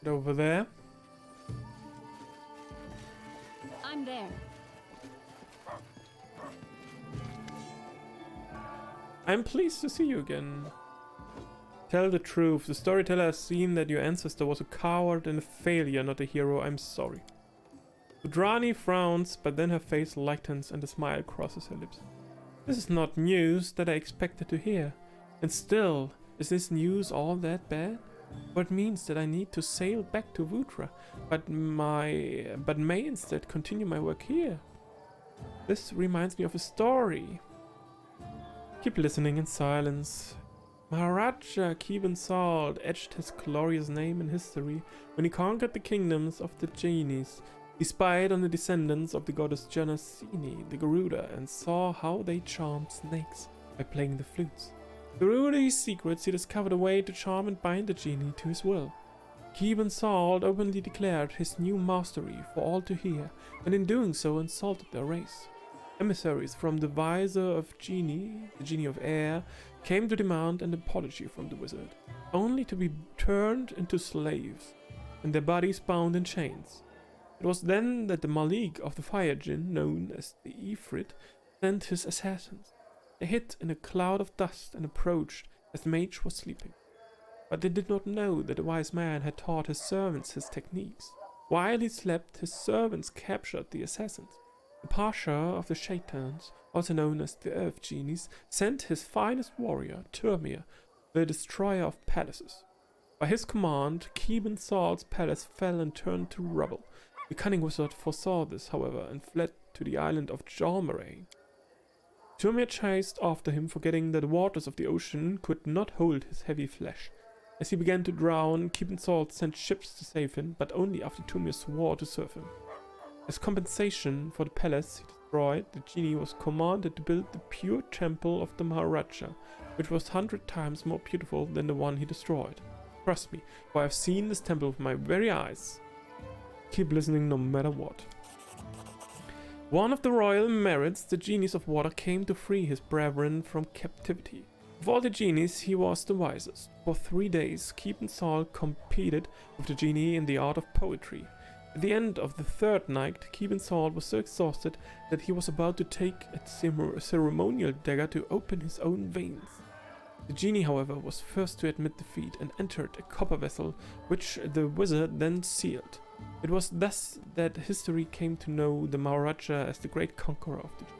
over there. I'm there. I'm pleased to see you again. Tell the truth. The storyteller has seen that your ancestor was a coward and a failure, not a hero. I'm sorry. Udrani frowns, but then her face lightens and a smile crosses her lips. This is not news that I expected to hear. And still, is this news all that bad? For it means that I need to sail back to Vutra, but may instead continue my work here. This reminds me of a story. Keep listening in silence. Maharaja Keben Salt etched his glorious name in history when he conquered the kingdoms of the genies. He spied on the descendants of the goddess Janasini, the Garuda, and saw how they charmed snakes by playing the flutes. Through these secrets, he discovered a way to charm and bind the genie to his will. Keben Salt openly declared his new mastery for all to hear, and in doing so insulted their race. Emissaries from the visor of Genie, the Genie of Air, came to demand an apology from the wizard, only to be turned into slaves, and their bodies bound in chains. It was then that the Malik of the Fire Djinn, known as the Ifrit, sent his assassins. They hid in a cloud of dust and approached as the mage was sleeping. But they did not know that the wise man had taught his servants his techniques. While he slept, his servants captured the assassins. The Pasha of the Shaitans, also known as the Earth Genies, sent his finest warrior, Turmir, the destroyer of palaces. By his command, Keben Salt's palace fell and turned to rubble. The cunning wizard foresaw this, however, and fled to the island of Jalmaray. Turmir chased after him, forgetting that the waters of the ocean could not hold his heavy flesh. As he began to drown, Keben Salt sent ships to save him, but only after Turmir swore to serve him. As compensation for the palace he destroyed, the genie was commanded to build the pure temple of the Maharaja, which was 100 times more beautiful than the one he destroyed. Trust me, for I have seen this temple with my very eyes. Keep listening no matter what. One of the royal merits, the genies of water, came to free his brethren from captivity. Of all the genies, he was the wisest. For 3 days, Keben Salt competed with the genie in the art of poetry. At the end of the 3rd night, Keben Salt was so exhausted that he was about to take a ceremonial dagger to open his own veins. The genie, however, was first to admit defeat and entered a copper vessel, which the wizard then sealed. It was thus that history came to know the Maharaja as the great conqueror of the genie.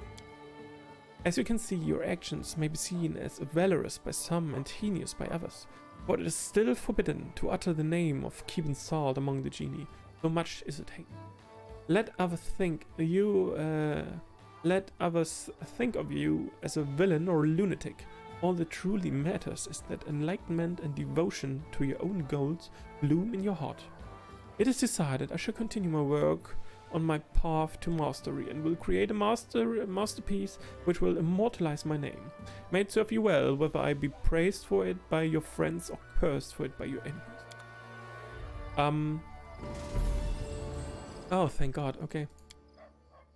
As you can see, your actions may be seen as valorous by some and heinous by others, but it is still forbidden to utter the name of Keben Salt among the genie, so much is it hated. Let others think of you as a villain or a lunatic. All that truly matters is that enlightenment and devotion to your own goals bloom in your heart. It is decided I shall continue my work on my path to mastery and will create a masterpiece which will immortalize my name. May it serve you well, whether I be praised for it by your friends or cursed for it by your enemies. Oh, thank God. Okay.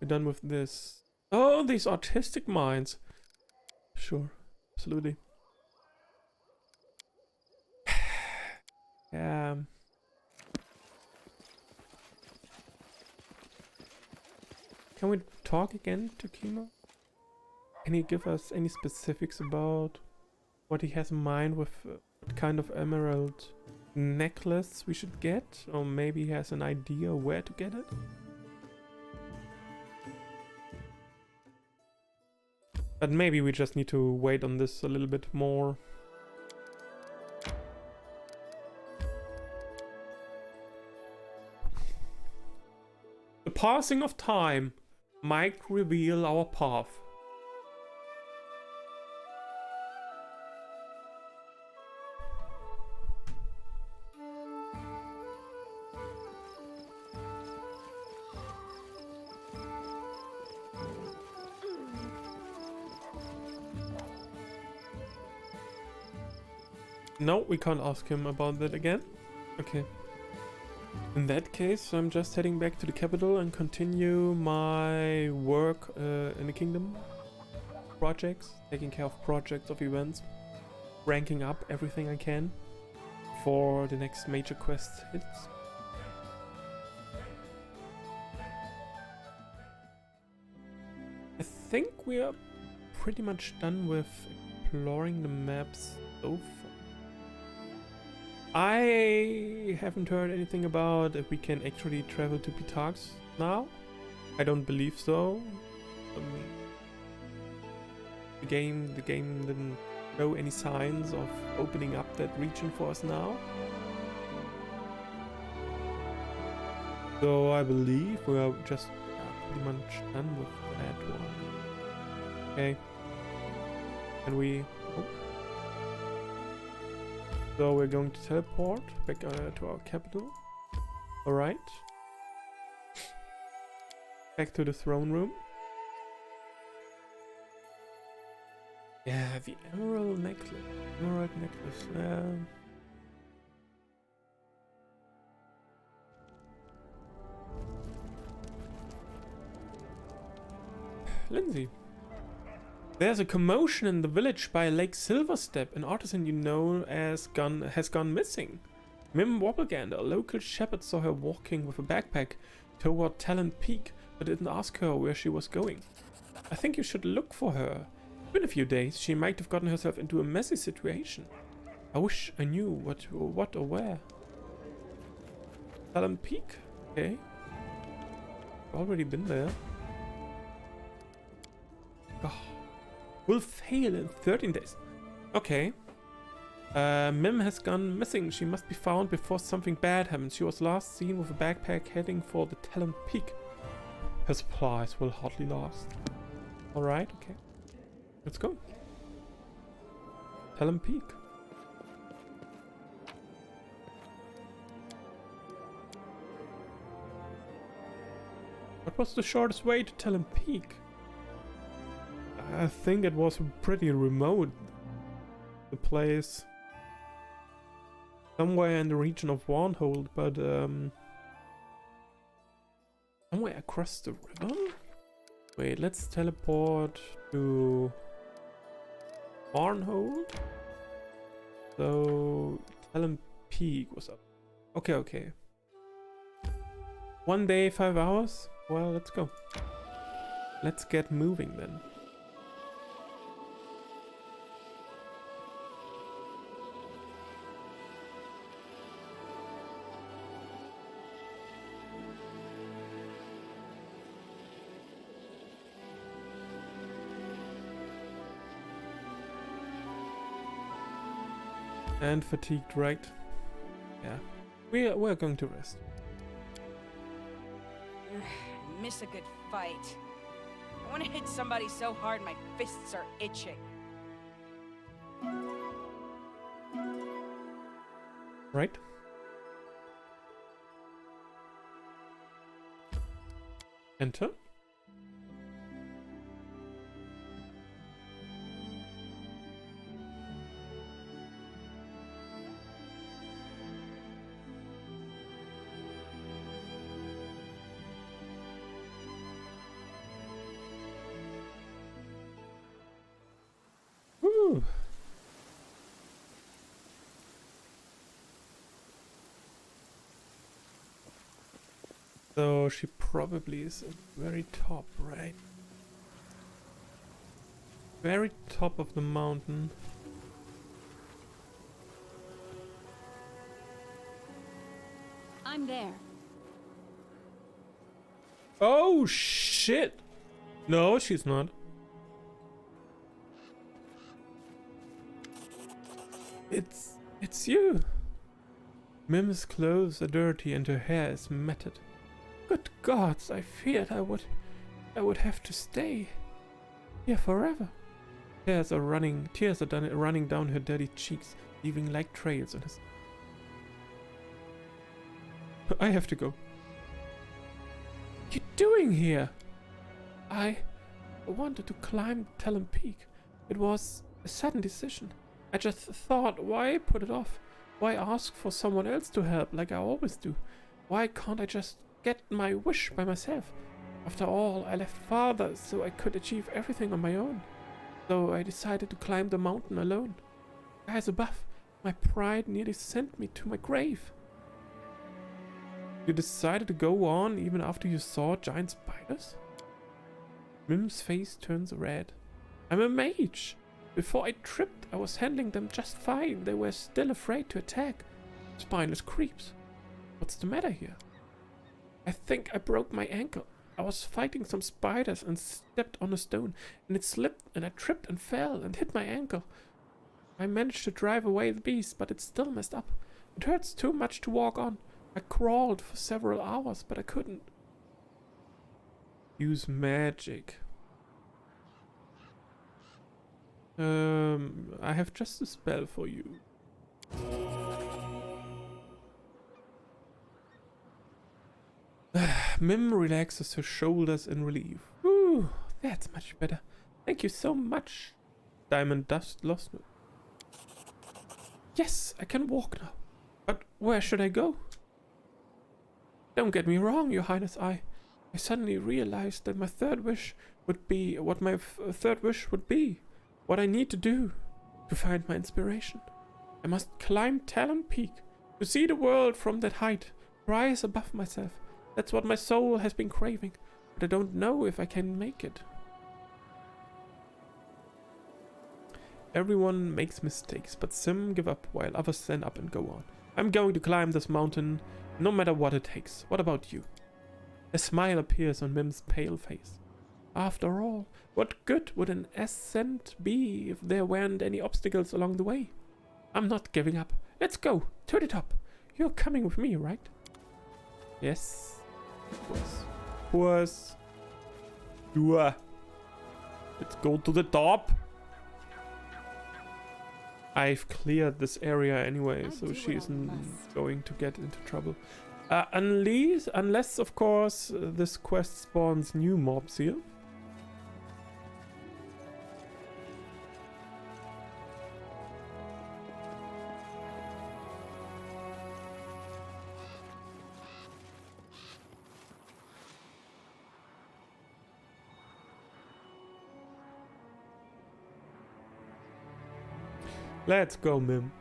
We're done with this. Oh, these artistic minds. Sure. Absolutely. Yeah. Can we talk again to Kimo? Can he give us any specifics about what he has in mind with what kind of emerald necklace we should get? Or maybe he has an idea where to get it? But maybe we just need to wait on this a little bit more. The passing of time might reveal our path. No, we can't ask him about that again. Okay. In that case, I'm just heading back to the capital and continue my work in the kingdom. Projects, taking care of projects, of events, ranking up everything I can for the next major quest hits. I think we are pretty much done with exploring the maps so far. I haven't heard anything about if we can actually travel to Pitax now. I don't believe so. The game didn't show any signs of opening up that region for us now. So I believe we are just pretty much done with that one. Okay. And we... Oh. So we're going to teleport back to our capital. Alright. Back to the throne room. Yeah, the emerald necklace. Emerald necklace. Lindsay. There's a commotion in the village by Lake Silverstep. An artisan you know has gone missing. Mim Wobblegander, a local shepherd, saw her walking with a backpack toward Talent Peak, but didn't ask her where she was going. I think you should look for her. It's been a few days. She might have gotten herself into a messy situation. I wish I knew what or where. Talent Peak? Okay. Already been there. Oh. Will fail in 13 days. Okay. Mim has gone missing. She must be found before something bad happens. She was last seen with a backpack heading for the Talent Peak. Her supplies will hardly last. Alright, okay. Let's go. Talent Peak. What was the shortest way to Talent Peak? I think it was pretty remote. The place. Somewhere in the region of Warnhold, but somewhere across the river? Wait, let's teleport to Warnhold. So Talent Peak was up. Okay, okay. 1 day, 5 hours? Well, let's go. Let's get moving then. And fatigued, right? Yeah. We're going to rest. I miss a good fight. I want to hit somebody so hard my fists are itching. Right? Enter. Woo. So she probably is at the very top, right? Very top of the mountain. I'm there. Oh shit! No, she's not. It's you. Mim's clothes are dirty and her hair is matted. Good gods, I feared I would have to stay here forever. Tears are running down her dirty cheeks, leaving like trails on his. I have to go. What are you doing here? I wanted to climb Talent Peak. It was a sudden decision. I just thought, why put it off? Why ask for someone else to help like I always do? Why can't I just get my wish by myself? After all, I left father so I could achieve everything on my own. So I decided to climb the mountain alone. Guys above, my pride nearly sent me to my grave. You decided to go on even after you saw giant spiders? Mim's face turns red. I'm a mage. Before I tripped, I was handling them just fine. They were still afraid to attack. Spineless creeps. What's the matter here? I think I broke my ankle. I was fighting some spiders and stepped on a stone, and it slipped, and I tripped and fell and hit my ankle. I managed to drive away the beast, but it's still messed up. It hurts too much to walk on. I crawled for several hours, but I couldn't. Use magic. I have just a spell for you. Mim relaxes her shoulders in relief. Ooh, that's much better. Thank you so much. Diamond Dust lost me. Yes, I can walk now. But where should I go? Don't get me wrong, Your Highness. I suddenly realized that my third wish would be what my third wish would be. What I need to do to find my inspiration. I must climb Talon Peak to see the world from that height, rise above myself. That's what my soul has been craving, but I don't know if I can make it. Everyone makes mistakes, but some give up while others stand up and go on. I'm going to climb this mountain, no matter what it takes. What about you? A smile appears on Mim's pale face. After all, what good would an ascent be if there weren't any obstacles along the way? I'm not giving up. Let's go to the top. You're coming with me, right? Yes. Of course. Sure. Let's go to the top. I've cleared this area anyway, so she isn't going to get into trouble. Unless, of course, this quest spawns new mobs here. Let's go, Mim.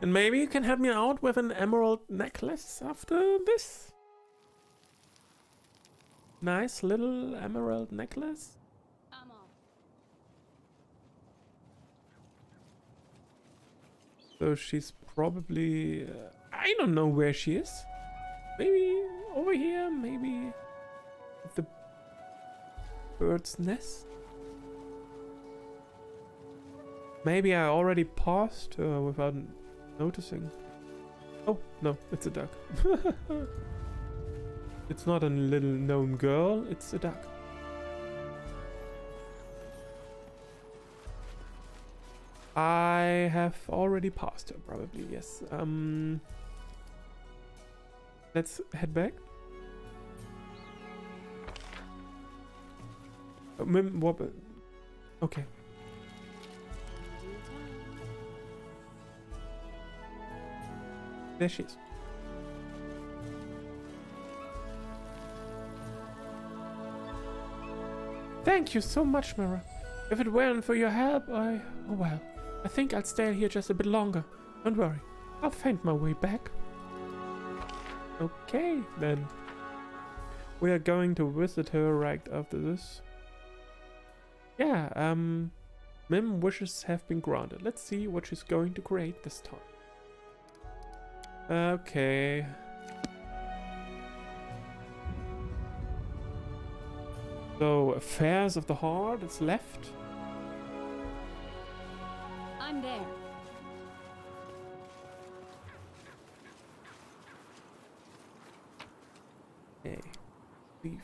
And maybe you can help me out with an emerald necklace after this. Nice little emerald necklace. I'm off. So she's probably... I don't know where she is. Maybe over here, maybe at the bird's nest. Maybe I already passed her without noticing. Oh, no, it's a duck. It's not a little gnome girl, it's a duck. I have already passed her, probably, yes. Let's head back. Okay. There she is. Thank you so much, Mira. If it weren't for your help, oh well. I think I'll stay here just a bit longer. Don't worry. I'll find my way back. Okay, then. We are going to visit her right after this. Yeah, Mim wishes have been granted. Let's see what she's going to create this time. Okay. So, Affairs of the Heart is left. I'm there. Okay. Leave.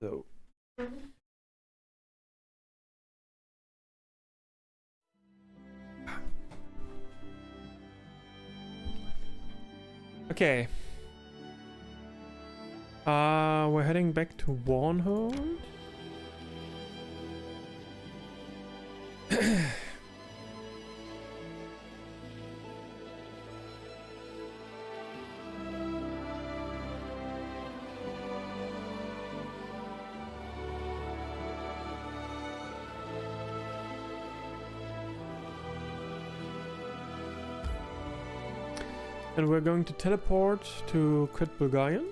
So. Okay. We're heading back to Warnhold. And we're going to teleport to Crit Bulgarian.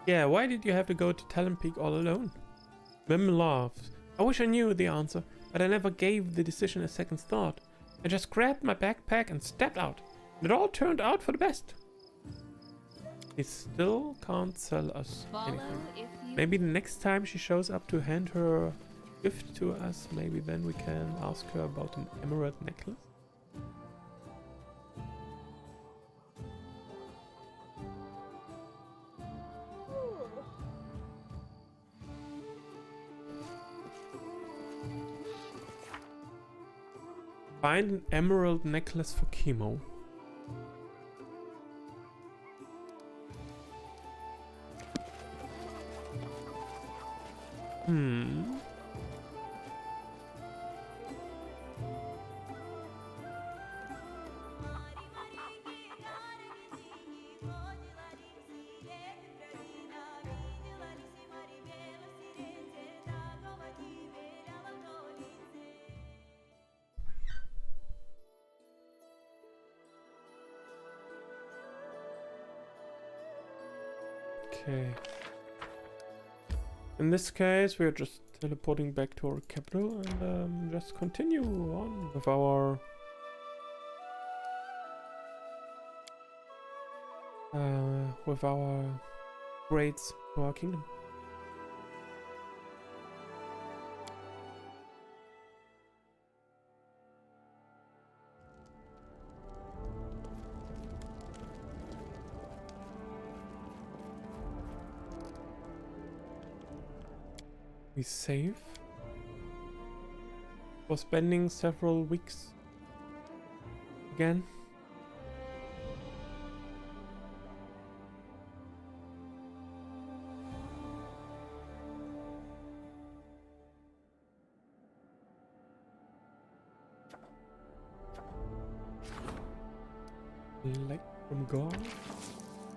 Yeah, why did you have to go to Talon Peak all alone? Mim laughs. I wish I knew the answer, but I never gave the decision a second thought. I just grabbed my backpack and stepped out. It all turned out for the best. He still can't sell us anything. Maybe the next time she shows up to hand her gift to us, maybe then we can ask her about an emerald necklace. Find an emerald necklace for Chemo. Okay. In this case, we're just teleporting back to our capital and just continue on with our grades to our kingdom. We save for spending several weeks again. Light from God,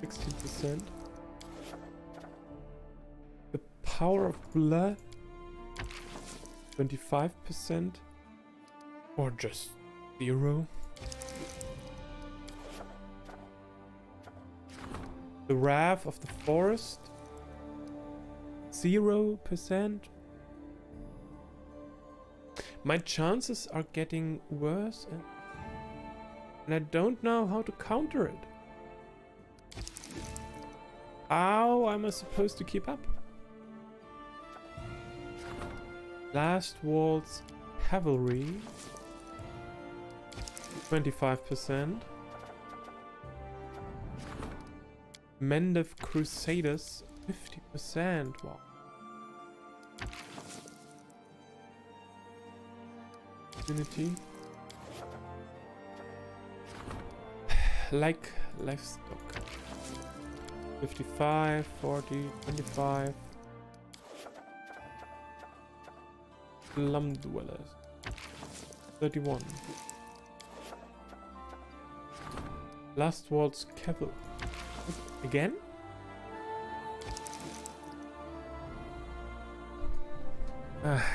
16%. The power of blood, 25%, or just 0. The wrath of the forest, 0%. My chances are getting worse, and I don't know how to counter it. How am I supposed to keep up? Last Waltz Cavalry, 25%. Mendev Crusaders, 50%. Wow. Unity. Like livestock. 55, 40, 25. Slum dwellers. 31. Last Waltz Cavalry. Again?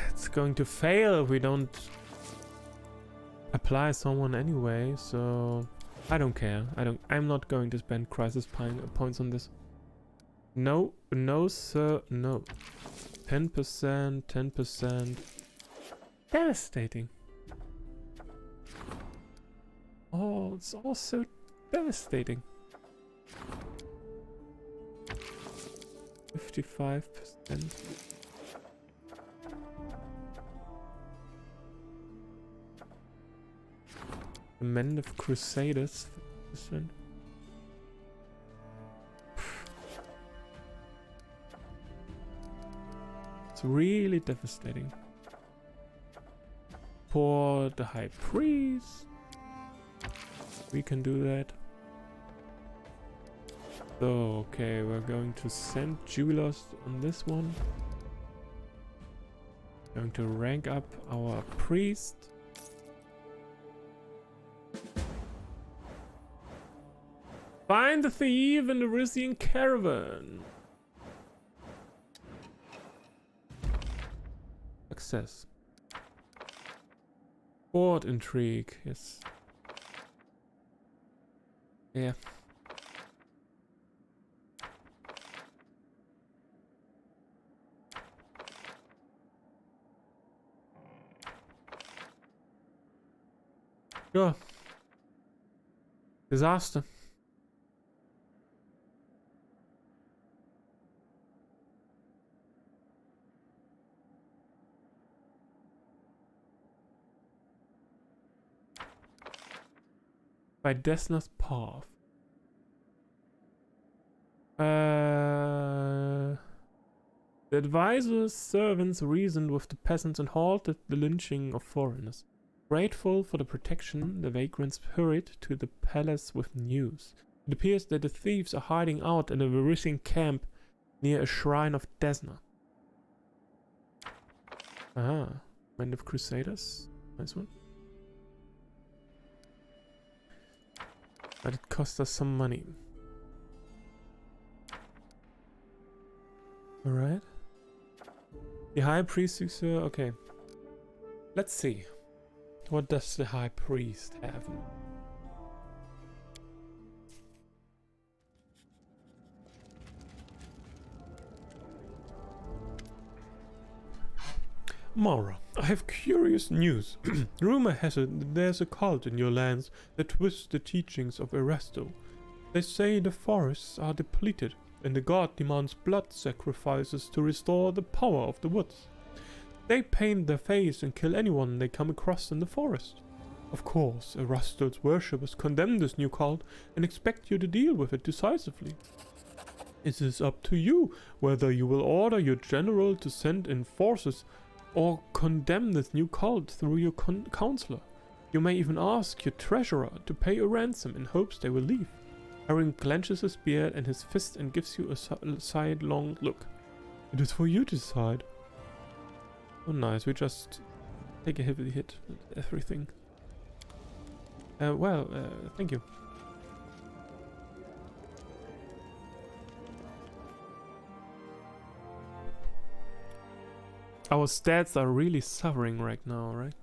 It's going to fail if we don't apply someone anyway, so I don't care. I'm not going to spend crisis points on this. No, no sir, no. 10%, 10%. Devastating. Oh, it's all so devastating. 55%. The Men of Crusaders, 50%. It's really devastating. For the High Priest, we can do that. So, okay, we're going to send Jubilos on this one. Going to rank up our priest. Find the thief in the Rysian caravan. Success. Court intrigue, yes. Yeah. Sure. Disaster. By Desna's path. The advisor's servants reasoned with the peasants and halted the lynching of foreigners. Grateful for the protection, the vagrants hurried to the palace with news. It appears that the thieves are hiding out in a Varysian camp near a shrine of Desna. Ah, Band of Crusaders. Nice one. But it cost us some money. Alright. The High Priest, okay. Let's see. What does the High Priest have? Mara, I have curious news. Rumor has it that there's a cult in your lands that twists the teachings of Erasto. They say the forests are depleted, and the god demands blood sacrifices to restore the power of the woods. They paint their face and kill anyone they come across in the forest. Of course, Erasto's worshippers condemn this new cult and expect you to deal with it decisively. It is up to you whether you will order your general to send in forces or condemn this new cult through your counselor. You may even ask your treasurer to pay a ransom in hopes they will leave. Aaron clenches his beard and his fist and gives you a sidelong look. It is for you to decide. Oh nice, we just take a heavy hit at everything. Thank you. Our stats are really suffering right now, right?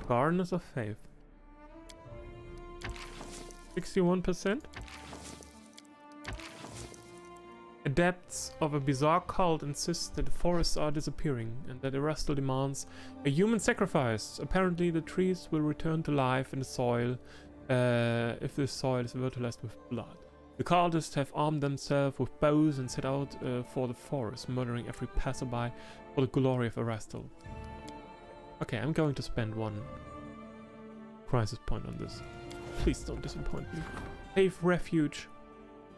Gardeners of Faith. 61%? Adepts of a bizarre cult insist that the forests are disappearing and that Erasto demands a human sacrifice. Apparently the trees will return to life in the soil if the soil is fertilized with blood. The cultists have armed themselves with bows and set out for the forest, murdering every passerby for the glory of Erasto. Okay, I'm going to spend one crisis point on this. Please don't disappoint me. Save refuge.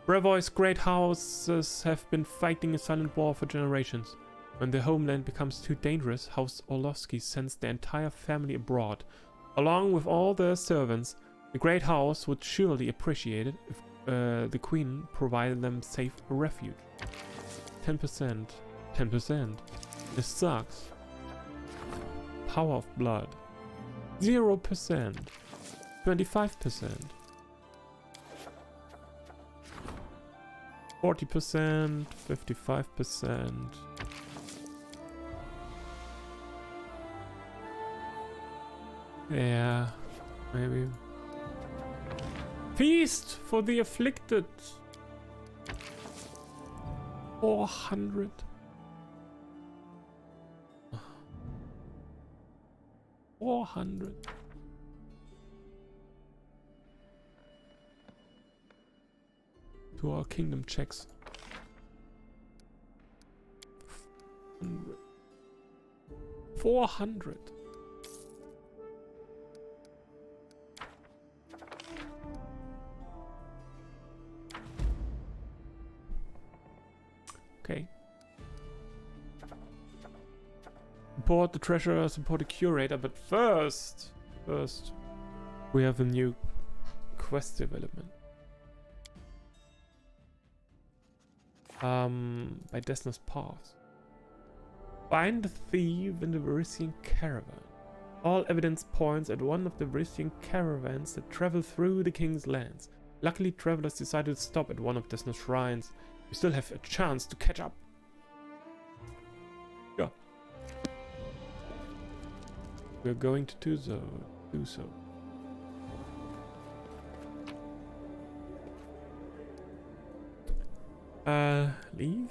Brevoy's great houses have been fighting a silent war for generations. When their homeland becomes too dangerous, House Orlovsky sends their entire family abroad. Along with all their servants, the great house would surely appreciate it if the queen provided them safe refuge. 10%. 10%. This sucks. Power of blood. 0%. 25%. 40%, 55%. Yeah, maybe. Feast for the afflicted. 400. $400. To our kingdom checks. 400. Okay. support the treasurer, support the curator, but first, we have a new quest development. By Desna's Path. Find the thief in the Varisian caravan. All evidence points at one of the Varisian caravans that travel through the king's lands. Luckily, travelers decided to stop at one of Desna's shrines. We still have a chance to catch up. Yeah. We're going to do so. Leave?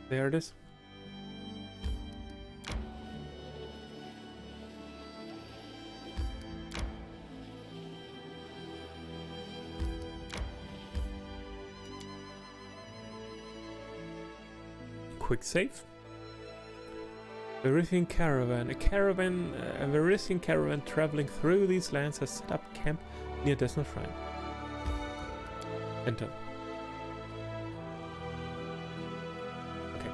There it is. Quick save. Varisian caravan. A Varisian caravan traveling through these lands has set up camp near Desna Shrine. Enter. Okay.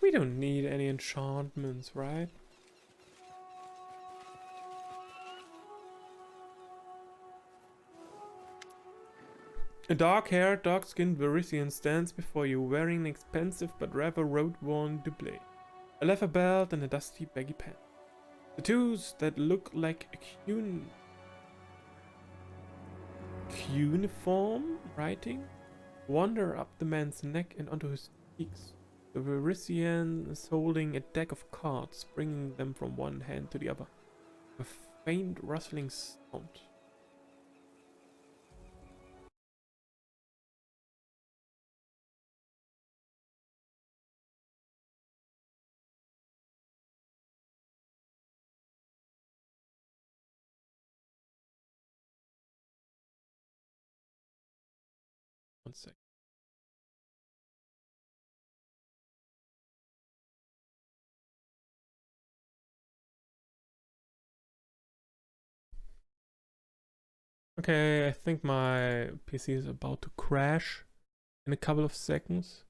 We don't need any enchantments, right? A dark-haired, dark-skinned Varisian stands before you wearing an expensive but rather road-worn doublet, a leather belt and a dusty baggy pants. Tattoos that look like a cuneiform writing wander up the man's neck and onto his cheeks. The Varisian is holding a deck of cards, bringing them from one hand to the other. A faint rustling sound. One sec. Okay, I think my PC is about to crash in a couple of seconds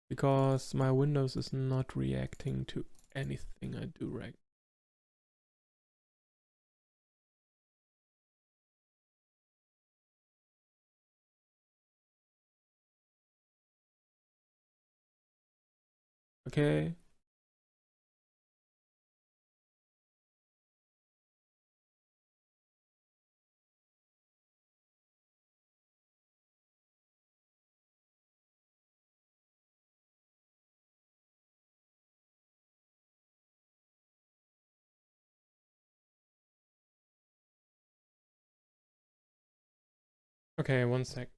because my Windows is not reacting to anything I do right. Okay. Okay, one sec.